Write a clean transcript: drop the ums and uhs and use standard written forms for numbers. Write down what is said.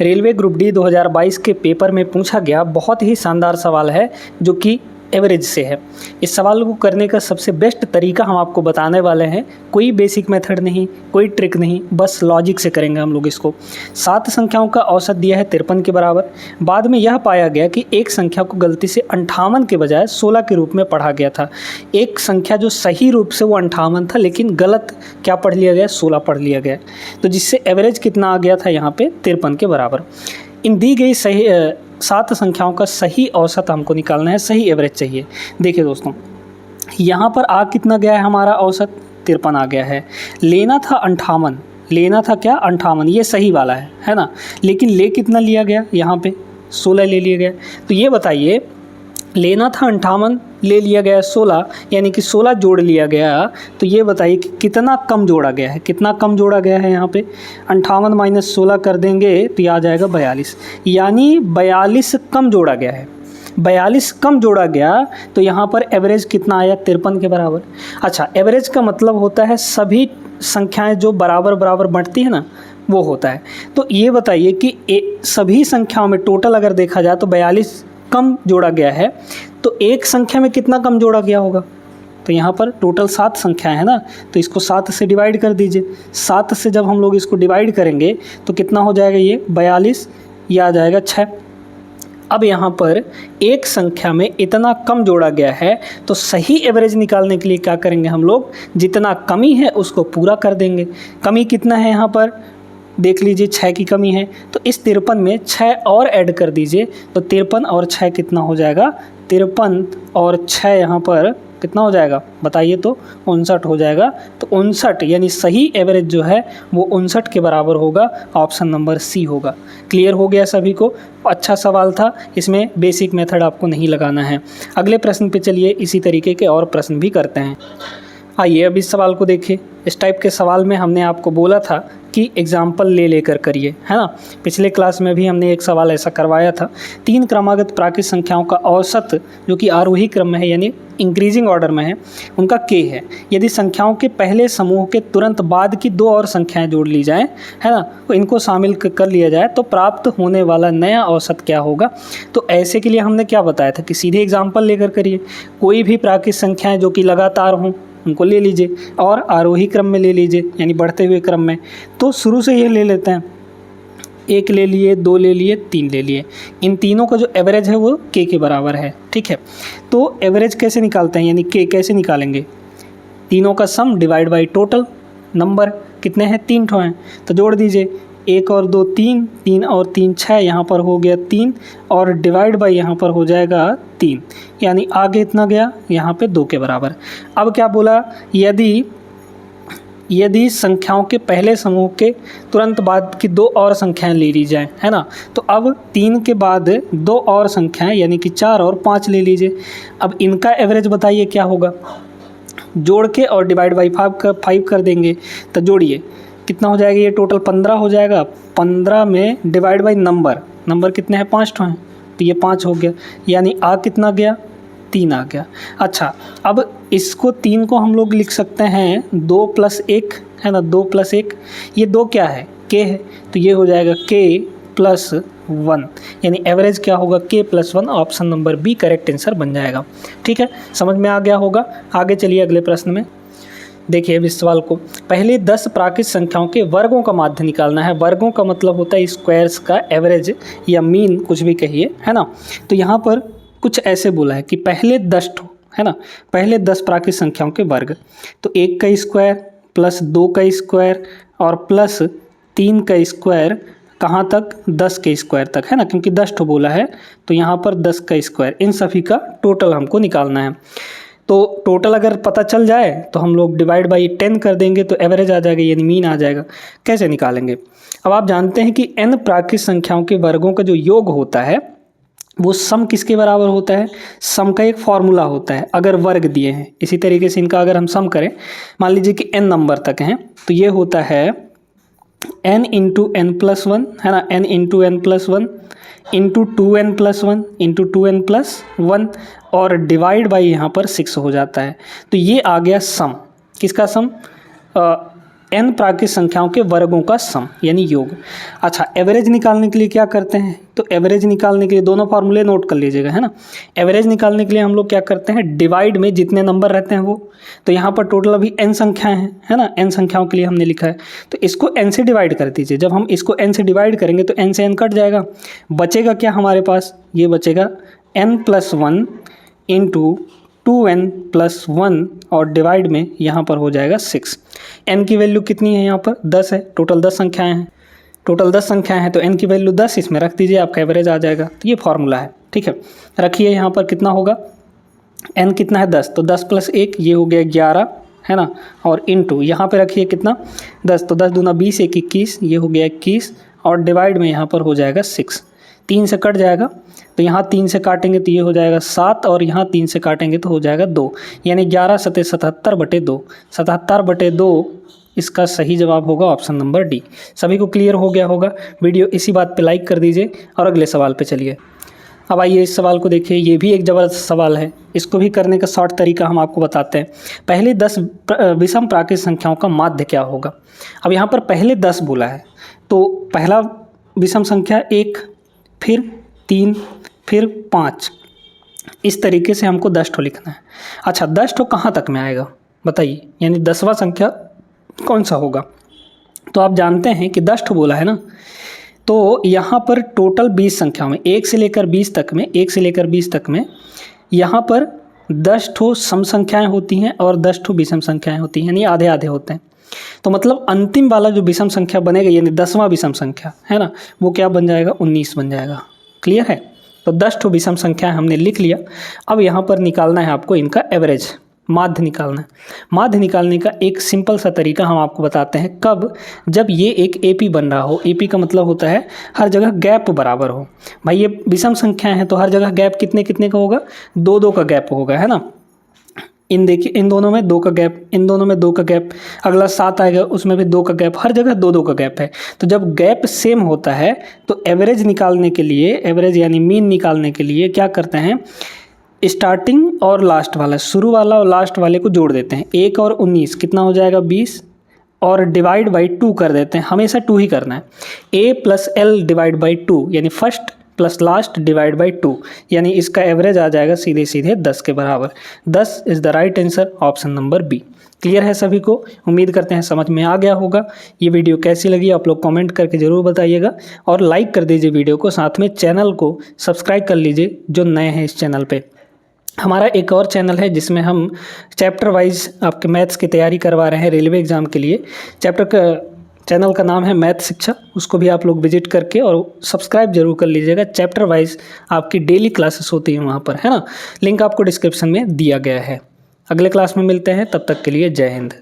Railway group D 2022 के paper में पूछा गया बहुत ही शानदार सवाल है जो कि एवरेज से है। इस सवाल को करने का सबसे बेस्ट तरीका हम आपको बताने वाले हैं। कोई बेसिक मेथड नहीं, कोई ट्रिक नहीं, बस लॉजिक से करेंगे हम लोग इसको। 7 संख्याओं का औसत दिया है 53 के बराबर। बाद में यह पाया गया कि एक संख्या को गलती से 58 के बजाय 16 के रूप में पढ़ा गया था। एक संख्या जो सही रूप से वो 58 था, लेकिन गलत क्या पढ़ लिया गया, 16 पढ़ लिया गया। तो जिससे एवरेज कितना आ गया था यहाँ पे 53 के बराबर। इन दी गई सही 7 संख्याओं का सही औसत हमको निकालना है, सही एवरेज चाहिए। देखिए दोस्तों, यहाँ पर आ कितना गया है, हमारा औसत 53 आ गया है। लेना था 58, लेना था क्या 58, ये सही वाला है ना। लेकिन ले कितना लिया गया, यहाँ पे 16 ले लिया गया। तो ये बताइए, लेना था 58, ले लिया गया 16, यानी कि 16 जोड़ लिया गया। तो ये बताइए कि कितना कम जोड़ा गया है, कितना कम जोड़ा गया है। यहाँ पे 58 माइनस 16 कर देंगे तो ये आ जाएगा 42, यानी 42 कम जोड़ा गया है। 42 कम जोड़ा गया तो यहाँ पर एवरेज कितना आया, 53 के बराबर। अच्छा, एवरेज का मतलब होता है सभी संख्याएँ जो बराबर बराबर बढ़ती है ना, वो होता है। तो ये बताइए कि सभी संख्याओं में टोटल अगर देखा जाए तो 42 कम जोड़ा गया है, तो एक संख्या में कितना कम जोड़ा गया होगा। तो यहाँ पर टोटल 7 संख्याएं हैं ना, तो इसको 7 से डिवाइड कर दीजिए। 7 से जब हम लोग इसको डिवाइड करेंगे तो कितना हो जाएगा, ये 42, ये आ जाएगा 6। अब यहाँ पर एक संख्या में इतना कम जोड़ा गया है, तो सही एवरेज निकालने के लिए क्या करेंगे हम लोग, जितना कमी है उसको पूरा कर देंगे। कमी कितना है यहाँ पर देख लीजिए, 6 की कमी है, तो इस 53 में 6 और ऐड कर दीजिए। तो 53 और 6 कितना हो जाएगा, 53 और 6 यहाँ पर कितना हो जाएगा बताइए, तो 59 हो जाएगा। तो 59 यानी सही एवरेज जो है वो 59 के बराबर होगा। ऑप्शन नंबर सी होगा। क्लियर हो गया सभी को। अच्छा सवाल था, इसमें बेसिक मेथड आपको नहीं लगाना है। अगले प्रश्न पे चलिए, इसी तरीके के और प्रश्न भी करते हैं। आइए अब इस सवाल को देखिए। इस टाइप के सवाल में हमने आपको बोला था कि एग्जाम्पल ले लेकर करिए, है ना। पिछले क्लास में भी हमने एक सवाल ऐसा करवाया था। 3 क्रमागत प्राकृत संख्याओं का औसत जो कि आरोही क्रम में है, यानी इंक्रीजिंग ऑर्डर में है, उनका k है। यदि संख्याओं के पहले समूह के तुरंत बाद की 2 और संख्याएं जोड़ ली जाएं, है ना, तो इनको शामिल कर लिया जाए तो प्राप्त होने वाला नया औसत क्या होगा। तो ऐसे के लिए हमने क्या बताया था कि सीधे एग्जाम्पल लेकर करिए। कोई भी प्राकृत संख्याएँ जो कि लगातार हों उनको ले लीजिए और आरोही क्रम में ले लीजिए, यानी बढ़ते हुए क्रम में। तो शुरू से ये ले लेते हैं, 1 ले लिए, 2 ले लिए, 3 ले लिए। इन तीनों का जो एवरेज है वो k के बराबर है, ठीक है। तो एवरेज कैसे निकालते हैं, यानी k कैसे निकालेंगे, तीनों का सम डिवाइड बाई टोटल नंबर कितने हैं, 3 ठो हैं, तो जोड़ दीजिए। 1 और 2 3, 3 और 3 6, यहाँ पर हो गया 3 और डिवाइड बाई यहाँ पर हो जाएगा 3, यानी आगे इतना गया, यहाँ पे 2 के बराबर। अब क्या बोला, यदि संख्याओं के पहले समूह के तुरंत बाद की 2 और संख्याएं ले ली जाएं, है ना। तो अब 3 के बाद 2 और संख्याएं यानी कि 4 और 5 ले लीजिए। अब इनका एवरेज बताइए क्या होगा, जोड़ के और डिवाइड बाई 5 कर देंगे। तो जोड़िए कितना हो जाएगा, ये टोटल 15 हो जाएगा। 15 में डिवाइड बाई नंबर कितने हैं, 5 ठो हैं, तो ये 5 हो गया, यानी आ कितना गया, 3 आ गया। अच्छा, अब इसको 3 को हम लोग लिख सकते हैं 2 + 1, है ना, 2 + 1, ये 2 क्या है, k है, तो ये हो जाएगा k + 1, यानी एवरेज क्या होगा, k + 1। Option number B correct answer बन जाएगा। ठीक है, समझ में आ गया होगा। आगे चलिए अगले प्रश्न में देखिए। अब इस सवाल को, पहले 10 प्राकृत संख्याओं के वर्गों का माध्य निकालना है। वर्गों का मतलब होता है स्क्वायर्स का एवरेज या मीन, कुछ भी कहिए, है ना। तो यहाँ पर कुछ ऐसे बोला है कि पहले 10 ठो, है ना, पहले 10 प्राकृत संख्याओं के वर्ग। तो 1 का स्क्वायर प्लस 2 का स्क्वायर और प्लस 3 का स्क्वायर, कहाँ तक, 10 के स्क्वायर तक, है ना, क्योंकि 10 ठो बोला है। तो यहाँ पर 10 का स्क्वायर, इन सभी का टोटल हमको निकालना है। तो टोटल अगर पता चल जाए तो हम लोग डिवाइड बाई 10 कर देंगे तो एवरेज आ जाएगा, यानी मीन आ जाएगा। कैसे निकालेंगे, अब आप जानते हैं कि n प्राकृत संख्याओं के वर्गों का जो योग होता है वो सम किसके बराबर होता है, सम का एक फॉर्मूला होता है अगर वर्ग दिए हैं। इसी तरीके से इनका अगर हम सम करें, मान लीजिए कि n नंबर तक हैं, तो ये होता है n × n+1, है ना, n × n+1 into 2n+1 into 2n+1 और डिवाइड बाई यहाँ पर 6 हो जाता है। तो ये आ गया सम, किसका सम, n प्राकृत संख्याओं के वर्गों का सम यानी योग। अच्छा, एवरेज निकालने के लिए क्या करते हैं, तो एवरेज निकालने के लिए दोनों फार्मूले नोट कर लीजिएगा, है ना। एवरेज निकालने के लिए हम लोग क्या करते हैं, डिवाइड में जितने नंबर रहते हैं वो, तो यहाँ पर टोटल अभी n संख्याएं हैं, है ना, n संख्याओं के लिए हमने लिखा है, तो इसको n से डिवाइड कर दीजिए। जब हम इसको n से डिवाइड करेंगे तो n से n कट जाएगा, बचेगा क्या हमारे पास, ये बचेगा n+1 इंटू 2n+1 और डिवाइड में यहाँ पर हो जाएगा 6। n की वैल्यू कितनी है, यहाँ पर 10 है, टोटल 10 संख्याएं हैं, टोटल 10 संख्याएं हैं, तो n की वैल्यू 10 इसमें रख दीजिए, आपका एवरेज आ जाएगा। तो ये फार्मूला है, ठीक है। रखिए यहाँ पर कितना होगा, n कितना है 10, तो 10 + 1 ये हो गया 11, है ना, और इंटू यहाँ पे रखिए कितना 10, तो 10 दूना 20 1 21 ये हो गया 21 और डिवाइड में यहाँ पर हो जाएगा 6। 3 से कट जाएगा, तो यहाँ 3 से काटेंगे तो ये हो जाएगा 7 और यहाँ 3 से काटेंगे तो हो जाएगा 2, यानी 11 × 7 = 77/2। 77/2 इसका सही जवाब होगा ऑप्शन नंबर डी। सभी को क्लियर हो गया होगा। वीडियो इसी बात पे लाइक कर दीजिए और अगले सवाल पे चलिए। अब आइए इस सवाल को देखिए, ये भी एक ज़बरदस्त सवाल है। इसको भी करने का शॉर्ट तरीका हम आपको बताते हैं। पहले 10 विषम प्राकृत संख्याओं का माध्य क्या होगा। अब यहाँ पर पहले 10 बोला है, तो पहला विषम संख्या 1, फिर 3, फिर 5, इस तरीके से हमको 10 ठो लिखना है। अच्छा, 10 ठो कहाँ तक में आएगा बताइए, यानी 10वां संख्या कौन सा होगा। तो आप जानते हैं कि 10 ठो बोला है ना, तो यहाँ पर टोटल 20 संख्याओं में 1 से लेकर 20 तक में, 1 से लेकर 20 तक में यहाँ पर 10 ठो सम संख्याएँ होती हैं और 10 ठो विषम संख्याएँ होती हैं, यानी आधे आधे होते हैं। तो मतलब अंतिम वाला जो विषम संख्या बनेगा, यानी 10वां विषम संख्या है ना, वो क्या बन जाएगा, 19 बन जाएगा। क्लियर है। तो 10 ठो विषम संख्याएँ हमने लिख लिया। अब यहाँ पर निकालना है आपको इनका एवरेज, माध्य निकालना है। माध्य निकालने का एक सिंपल सा तरीका हम आपको बताते हैं। कब, जब ये एक एपी बन रहा हो। एपी का मतलब होता है हर जगह गैप बराबर हो। भाई ये विषम संख्याएं हैं तो हर जगह गैप कितने कितने का होगा, 2-2 का गैप होगा, है ना। इन देखिए, इन दोनों में 2 का गैप, इन दोनों में 2 का गैप, अगला 7 आएगा उसमें भी 2 का गैप, हर जगह 2-2 का गैप है। तो जब गैप सेम होता है तो एवरेज निकालने के लिए, एवरेज यानी मीन निकालने के लिए क्या करते हैं, स्टार्टिंग और लास्ट वाला, शुरू वाला और लास्ट वाले को जोड़ देते हैं। 1 और 19 कितना हो जाएगा, 20, और डिवाइड बाई 2 कर देते हैं। हमेशा 2 ही करना है। a+l/2 यानी first plus last divide by 2, यानी इसका एवरेज आ जाएगा सीधे सीधे 10 के बराबर। 10 is the right answer, option number B. Clear है सभी को, उम्मीद करते हैं समझ में आ गया होगा। ये वीडियो कैसी लगी आप लोग कमेंट करके ज़रूर बताइएगा और लाइक कर दीजिए वीडियो को, साथ में चैनल को सब्सक्राइब कर लीजिए जो नए हैं इस चैनल पे। हमारा एक और चैनल है जिसमें हम चैप्टर वाइज आपके मैथ्स की तैयारी करवा रहे हैं रेलवे एग्ज़ाम के लिए। चैनल का नाम है मैथ शिक्षा, उसको भी आप लोग विजिट करके और सब्सक्राइब जरूर कर लीजिएगा। चैप्टर वाइज आपकी डेली क्लासेस होती हैं वहाँ पर, है ना। लिंक आपको डिस्क्रिप्शन में दिया गया है। अगले क्लास में मिलते हैं, तब तक के लिए जय हिंद।